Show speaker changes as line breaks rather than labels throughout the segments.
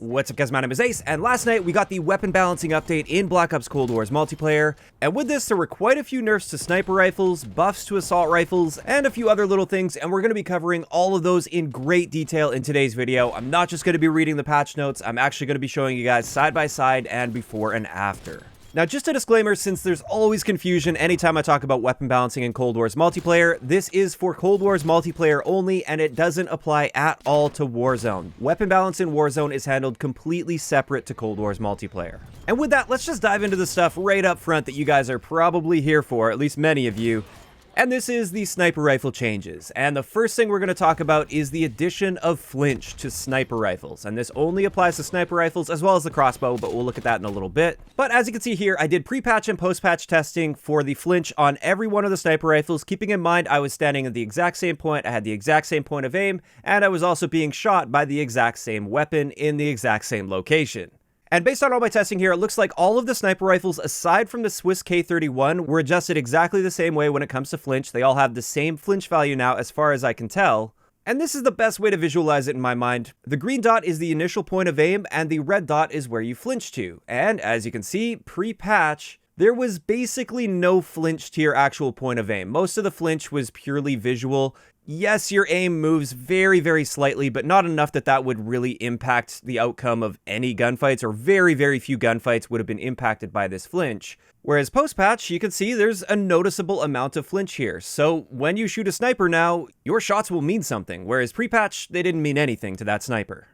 What's up guys, my name is Ace, and last night we got the weapon balancing update in Black Ops Cold War's multiplayer, and with this there were quite a few nerfs to sniper rifles, buffs to assault rifles, and a few other little things, and we're going to be covering all of those in great detail in today's video. I'm not just going to be reading the patch notes, I'm actually going to be showing you guys side by side and before and after. Now, just a disclaimer, since there's always confusion anytime I talk about weapon balancing in Cold War's multiplayer, this is for Cold War's multiplayer only, and it doesn't apply at all to Warzone. Weapon balance in Warzone is handled completely separate to Cold War's multiplayer. And with that, let's just dive into the stuff right up front that you guys are probably here for, at least many of you. And this is the sniper rifle changes. And the first thing we're going to talk about is the addition of flinch to sniper rifles. And this only applies to sniper rifles as well as the crossbow, but we'll look at that in a little bit. But as you can see here, I did pre-patch and post-patch testing for the flinch on every one of the sniper rifles, keeping in mind I was standing at the exact same point, I had the exact same point of aim, and I was also being shot by the exact same weapon in the exact same location. And based on all my testing here, it looks like all of the sniper rifles, aside from the Swiss K31, were adjusted exactly the same way when it comes to flinch. They all have the same flinch value now, as far as I can tell. And this is the best way to visualize it in my mind. The green dot is the initial point of aim, and the red dot is where you flinch to. And as you can see, pre-patch, there was basically no flinch to your actual point of aim. Most of the flinch was purely visual. Yes, your aim moves very, very slightly, but not enough that that would really impact the outcome of any gunfights, or very, very few gunfights would have been impacted by this flinch. Whereas post-patch, you can see there's a noticeable amount of flinch here. So when you shoot a sniper now, your shots will mean something, whereas pre-patch, they didn't mean anything to that sniper.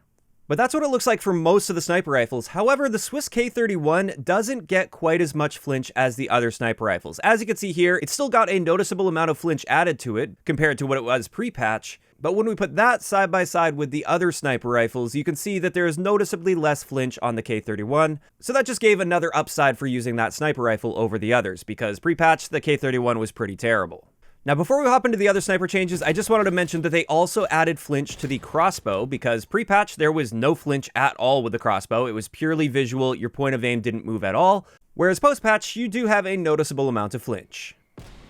But that's what it looks like for most of the sniper rifles. However, the Swiss K31 doesn't get quite as much flinch as the other sniper rifles. As you can see here, it's still got a noticeable amount of flinch added to it compared to what it was pre-patch. But when we put that side by side with the other sniper rifles, you can see that there is noticeably less flinch on the K31. So that just gave another upside for using that sniper rifle over the others, because pre-patch, the K31 was pretty terrible. Now, before we hop into the other sniper changes, I just wanted to mention that they also added flinch to the crossbow, because pre-patch, there was no flinch at all with the crossbow. It was purely visual, your point of aim didn't move at all, whereas post-patch, you do have a noticeable amount of flinch.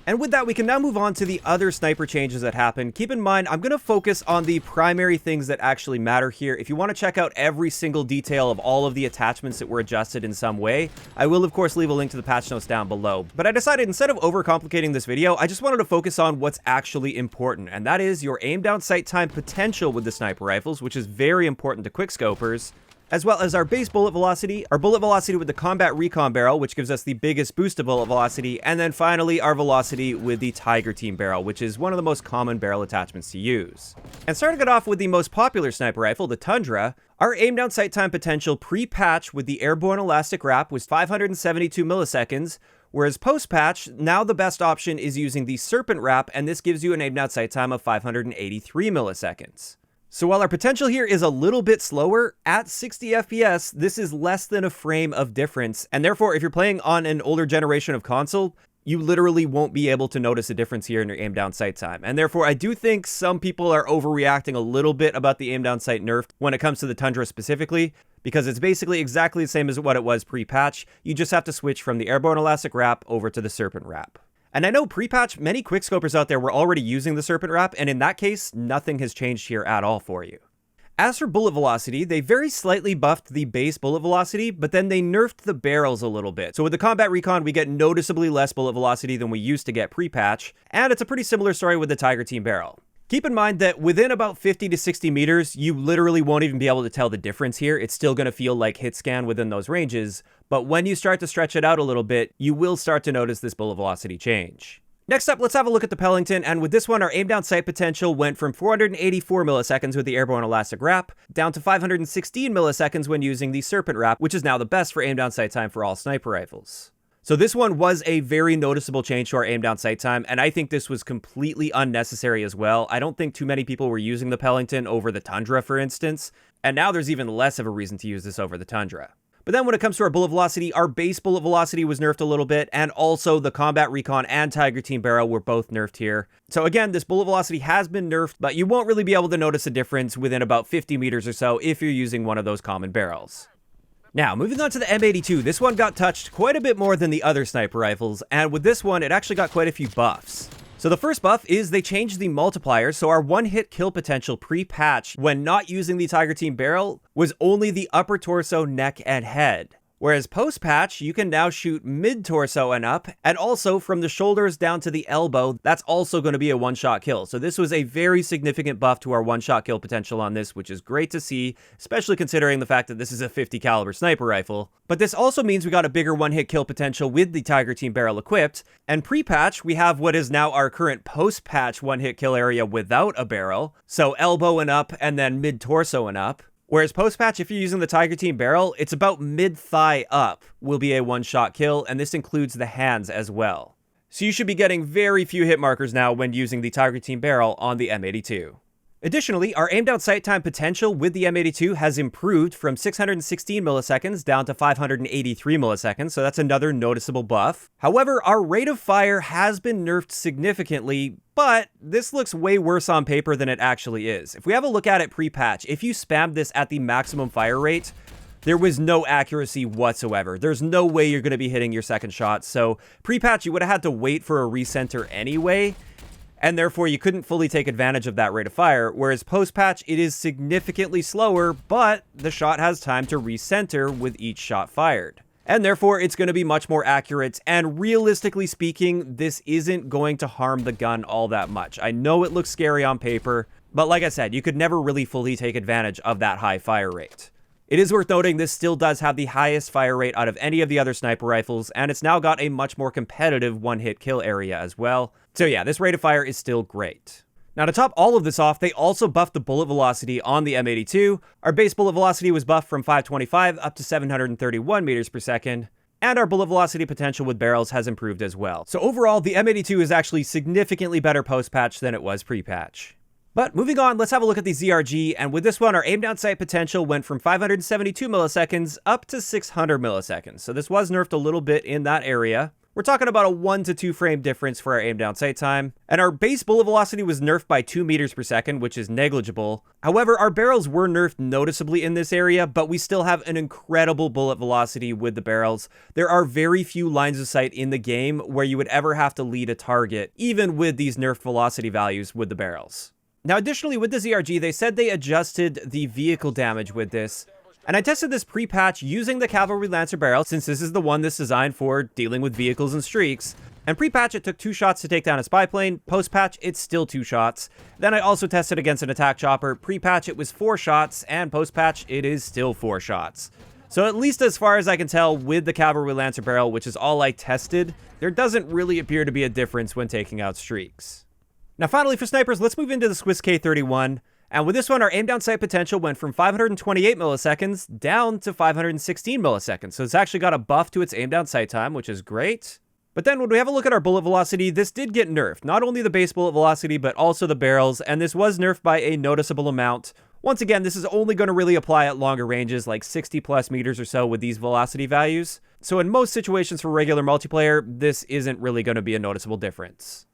And with that, we can now move on to the other sniper changes that happen. Keep in mind, I'm going to focus on the primary things that actually matter here. If you want to check out every single detail of all of the attachments that were adjusted in some way, I will of course leave a link to the patch notes down below. But I decided instead of overcomplicating this video, I just wanted to focus on what's actually important, and that is your aim down sight time potential with the sniper rifles, which is very important to quickscopers, as well as our base bullet velocity, our bullet velocity with the combat recon barrel, which gives us the biggest boost of bullet velocity, and then finally our velocity with the Tiger Team barrel, which is one of the most common barrel attachments to use. And starting it off with the most popular sniper rifle, the Tundra, our aim down sight time potential pre-patch with the airborne elastic wrap was 572 milliseconds, whereas post-patch, now the best option is using the serpent wrap, and this gives you an aim down sight time of 583 milliseconds. So while our potential here is a little bit slower, at 60 FPS, this is less than a frame of difference, and therefore if you're playing on an older generation of console, you literally won't be able to notice a difference here in your aim down sight time. And therefore, I do think some people are overreacting a little bit about the aim down sight nerf when it comes to the Tundra specifically, because it's basically exactly the same as what it was pre-patch. You just have to switch from the airborne elastic wrap over to the serpent wrap. And I know pre-patch, many quickscopers out there were already using the serpent wrap, and in that case, nothing has changed here at all for you. As for bullet velocity, they very slightly buffed the base bullet velocity, but then they nerfed the barrels a little bit. So with the combat recon, we get noticeably less bullet velocity than we used to get pre-patch, and it's a pretty similar story with the Tiger Team barrel. Keep in mind that within about 50 to 60 meters, you literally won't even be able to tell the difference here. It's still going to feel like hit scan within those ranges, but when you start to stretch it out a little bit, you will start to notice this bullet velocity change. Next up, let's have a look at the PELINGTON, and with this one, our aim down sight potential went from 484 milliseconds with the airborne elastic wrap, down to 516 milliseconds when using the serpent wrap, which is now the best for aim down sight time for all sniper rifles. So this one was a very noticeable change to our aim down sight time, and I think this was completely unnecessary as well. I don't think too many people were using the PELINGTON over the Tundra, for instance, and now there's even less of a reason to use this over the Tundra. But then when it comes to our bullet velocity, our base bullet velocity was nerfed a little bit, and also the combat recon and Tiger Team barrel were both nerfed here. So again, this bullet velocity has been nerfed, but you won't really be able to notice a difference within about 50 meters or so if you're using one of those common barrels. Now, moving on to the M82, this one got touched quite a bit more than the other sniper rifles, and with this one, it actually got quite a few buffs. So the first buff is they changed the multiplier, so our one-hit kill potential pre-patch when not using the Tiger Team barrel was only the upper torso, neck, and head. Whereas post-patch, you can now shoot mid-torso and up, and also from the shoulders down to the elbow, that's also going to be a one-shot kill. So this was a very significant buff to our one-shot kill potential on this, which is great to see, especially considering the fact that this is a 50 caliber sniper rifle. But this also means we got a bigger one-hit kill potential with the Tiger Team barrel equipped, and pre-patch, we have what is now our current post-patch one-hit kill area without a barrel, so elbow and up, and then mid-torso and up. Whereas post-patch, if you're using the Tiger Team barrel, it's about mid-thigh up will be a one-shot kill, and this includes the hands as well. So you should be getting very few hit markers now when using the Tiger Team barrel on the M82. Additionally, our aim down sight time potential with the M82 has improved from 616 milliseconds down to 583 milliseconds, so that's another noticeable buff. However, our rate of fire has been nerfed significantly, but this looks way worse on paper than it actually is. If we have a look at it pre-patch, if you spammed this at the maximum fire rate, there was no accuracy whatsoever. There's no way you're going to be hitting your second shot, so pre-patch you would have had to wait for a recenter anyway, and therefore you couldn't fully take advantage of that rate of fire, whereas post-patch it is significantly slower, but the shot has time to recenter with each shot fired. And therefore it's going to be much more accurate, and realistically speaking, this isn't going to harm the gun all that much. I know it looks scary on paper, but like I said, you could never really fully take advantage of that high fire rate. It is worth noting this still does have the highest fire rate out of any of the other sniper rifles, and it's now got a much more competitive one-hit kill area as well. So yeah, this rate of fire is still great. Now to top all of this off, they also buffed the bullet velocity on the M82. Our base bullet velocity was buffed from 525 up to 731 meters per second, and our bullet velocity potential with barrels has improved as well. So overall, the M82 is actually significantly better post-patch than it was pre-patch. But moving on, let's have a look at the ZRG, and with this one, our aim down sight potential went from 572 milliseconds up to 600 milliseconds. So this was nerfed a little bit in that area. We're talking about a 1 to 2 frame difference for our aim down sight time. And our base bullet velocity was nerfed by 2 meters per second, which is negligible. However, our barrels were nerfed noticeably in this area, but we still have an incredible bullet velocity with the barrels. There are very few lines of sight in the game where you would ever have to lead a target, even with these nerfed velocity values with the barrels. Now, additionally, with the ZRG, they said they adjusted the vehicle damage with this. And I tested this pre-patch using the Cavalry Lancer barrel, since this is the one that's designed for dealing with vehicles and streaks. And pre-patch, it took 2 shots to take down a spy plane. Post-patch, it's still 2 shots. Then I also tested against an attack chopper. Pre-patch, it was 4 shots, and post-patch, it is still 4 shots. So at least as far as I can tell with the Cavalry Lancer barrel, which is all I tested, there doesn't really appear to be a difference when taking out streaks. Now finally for snipers, let's move into the Swiss K31. And with this one, our aim down sight potential went from 528 milliseconds down to 516 milliseconds. So it's actually got a buff to its aim down sight time, which is great. But then when we have a look at our bullet velocity, this did get nerfed. Not only the base bullet velocity, but also the barrels. And this was nerfed by a noticeable amount. Once again, this is only going to really apply at longer ranges, like 60 plus meters or so with these velocity values. So in most situations for regular multiplayer, this isn't really going to be a noticeable difference.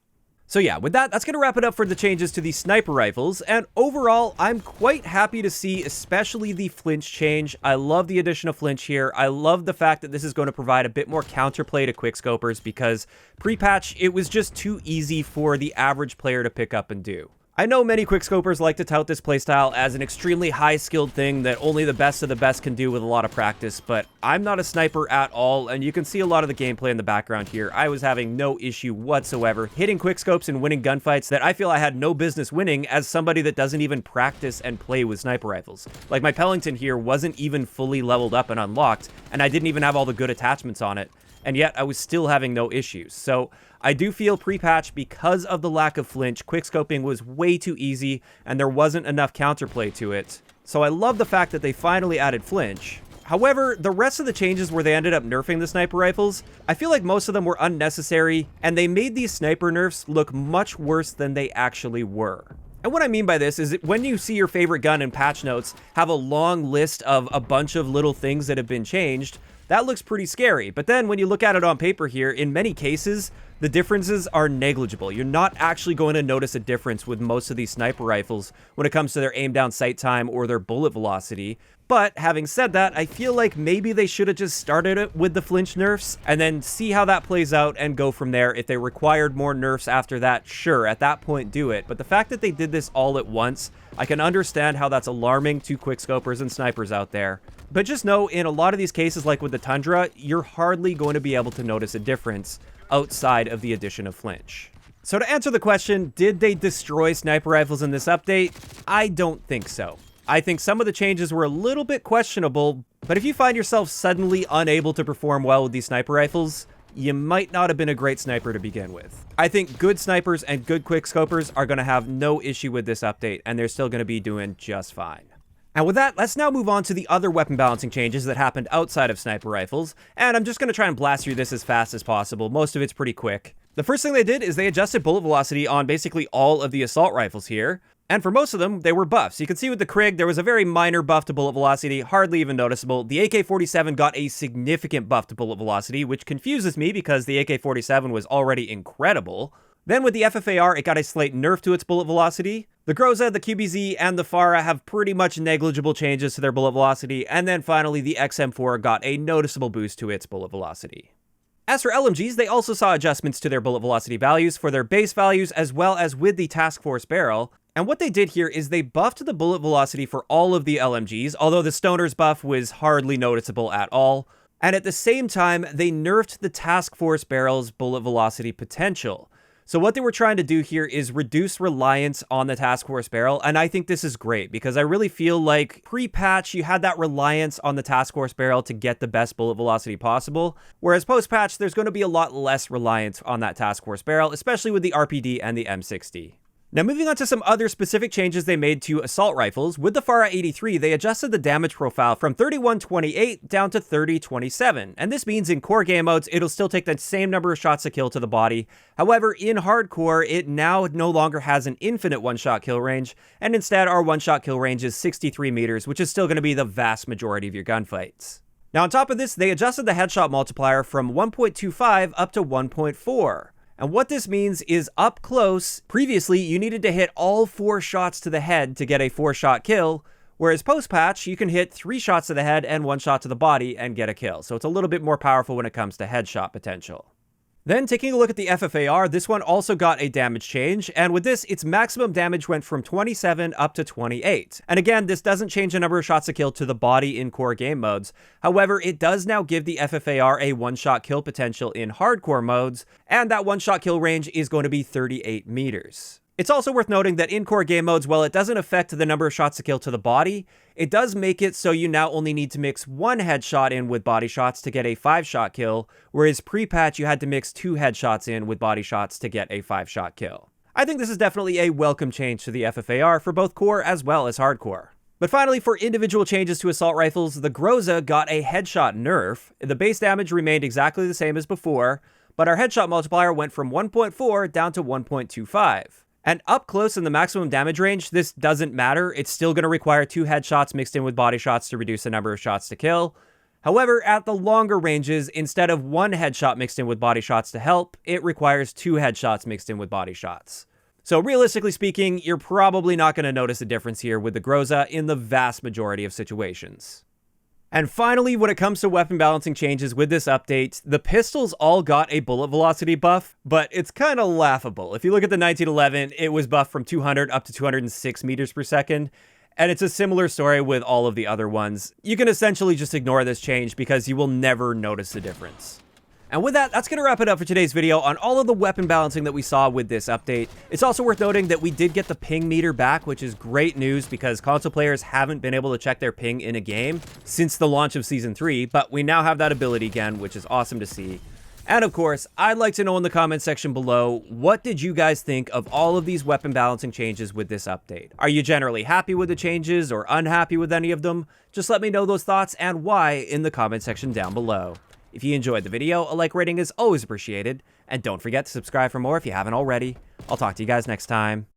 So yeah, with that, that's going to wrap it up for the changes to the sniper rifles, and overall, I'm quite happy to see especially the flinch change. I love the addition of flinch here. I love the fact that this is going to provide a bit more counterplay to quickscopers, because pre-patch, it was just too easy for the average player to pick up and do. I know many quickscopers like to tout this playstyle as an extremely high-skilled thing that only the best of the best can do with a lot of practice, but I'm not a sniper at all, and you can see a lot of the gameplay in the background here. I was having no issue whatsoever hitting quickscopes and winning gunfights that I feel I had no business winning as somebody that doesn't even practice and play with sniper rifles. Like my PELINGTON here wasn't even fully leveled up and unlocked, and I didn't even have all the good attachments on it, and yet I was still having no issues. So I do feel pre-patch, because of the lack of flinch, quickscoping was way too easy and there wasn't enough counterplay to it. So I love the fact that they finally added flinch. However, the rest of the changes where they ended up nerfing the sniper rifles, I feel like most of them were unnecessary, and they made these sniper nerfs look much worse than they actually were. And what I mean by this is that when you see your favorite gun in patch notes have a long list of a bunch of little things that have been changed, that looks pretty scary. But then when you look at it on paper here, in many cases, the differences are negligible. You're not actually going to notice a difference with most of these sniper rifles when it comes to their aim down sight time or their bullet velocity. But having said that, I feel like maybe they should have just started it with the flinch nerfs and then see how that plays out and go from there. If they required more nerfs after that, sure, at that point do it. But the fact that they did this all at once, I can understand how that's alarming to quickscopers and snipers out there. But just know, in a lot of these cases, like with the Tundra, you're hardly going to be able to notice a difference outside of the addition of flinch. So to answer the question, did they destroy sniper rifles in this update? I don't think so. I think some of the changes were a little bit questionable, but if you find yourself suddenly unable to perform well with these sniper rifles, you might not have been a great sniper to begin with. I think good snipers and good quickscopers are going to have no issue with this update, and they're still going to be doing just fine. And with that, let's now move on to the other weapon balancing changes that happened outside of sniper rifles, and I'm just going to try and blast through this as fast as possible. Most of it's pretty quick. The first thing they did is they adjusted bullet velocity on basically all of the assault rifles here, and for most of them, they were buffs. You can see with the Krig, there was a very minor buff to bullet velocity, hardly even noticeable. The AK-47 got a significant buff to bullet velocity, which confuses me because the AK-47 was already incredible. Then with the FFAR, it got a slight nerf to its bullet velocity. The GROZA, the QBZ, and the FARA have pretty much negligible changes to their bullet velocity, and then finally the XM4 got a noticeable boost to its bullet velocity. As for LMGs, they also saw adjustments to their bullet velocity values for their base values as well as with the task force barrel, and what they did here is they buffed the bullet velocity for all of the LMGs, although the Stoner's buff was hardly noticeable at all, and at the same time, they nerfed the task force barrel's bullet velocity potential. So what they were trying to do here is reduce reliance on the task force barrel, and I think this is great because I really feel like pre-patch you had that reliance on the task force barrel to get the best bullet velocity possible, whereas post-patch there's going to be a lot less reliance on that task force barrel, especially with the RPD and the M60. Now moving on to some other specific changes they made to assault rifles, with the FARA 83 they adjusted the damage profile from 3128 down to 3027, and this means in core game modes it'll still take the same number of shots to kill to the body. However, in hardcore it now no longer has an infinite one-shot kill range, and instead our one-shot kill range is 63 meters, which is still going to be the vast majority of your gunfights. Now on top of this, they adjusted the headshot multiplier from 1.25 up to 1.4. And what this means is up close, previously you needed to hit all 4 shots to the head to get a 4-shot kill, whereas post-patch you can hit 3 shots to the head and 1 shot to the body and get a kill. So it's a little bit more powerful when it comes to headshot potential. Then taking a look at the FFAR, this one also got a damage change, and with this, its maximum damage went from 27 up to 28. And again, this doesn't change the number of shots to kill to the body in core game modes. However, it does now give the FFAR a one-shot kill potential in hardcore modes, and that one-shot kill range is going to be 38 meters. It's also worth noting that in core game modes, while it doesn't affect the number of shots to kill to the body, it does make it so you now only need to mix 1 headshot in with body shots to get a 5-shot kill, whereas pre-patch you had to mix 2 headshots in with body shots to get a 5-shot kill. I think this is definitely a welcome change to the FFAR for both core as well as hardcore. But finally, for individual changes to assault rifles, the GROZA got a headshot nerf. The base damage remained exactly the same as before, but our headshot multiplier went from 1.4 down to 1.25. And up close in the maximum damage range, this doesn't matter. It's still going to require 2 headshots mixed in with body shots to reduce the number of shots to kill. However, at the longer ranges, instead of 1 headshot mixed in with body shots to help, it requires 2 headshots mixed in with body shots. So realistically speaking, you're probably not going to notice a difference here with the GROZA in the vast majority of situations. And finally, when it comes to weapon balancing changes with this update, the pistols all got a bullet velocity buff, but it's kind of laughable. If you look at the 1911, it was buffed from 200 up to 206 meters per second, and it's a similar story with all of the other ones. You can essentially just ignore this change because you will never notice the difference. And with that, that's going to wrap it up for today's video on all of the weapon balancing that we saw with this update. It's also worth noting that we did get the ping meter back, which is great news because console players haven't been able to check their ping in a game since the launch of Season 3, but we now have that ability again, which is awesome to see. And of course, I'd like to know in the comment section below, what did you guys think of all of these weapon balancing changes with this update? Are you generally happy with the changes or unhappy with any of them? Just let me know those thoughts and why in the comment section down below. If you enjoyed the video, a like rating is always appreciated, and don't forget to subscribe for more if you haven't already. I'll talk to you guys next time.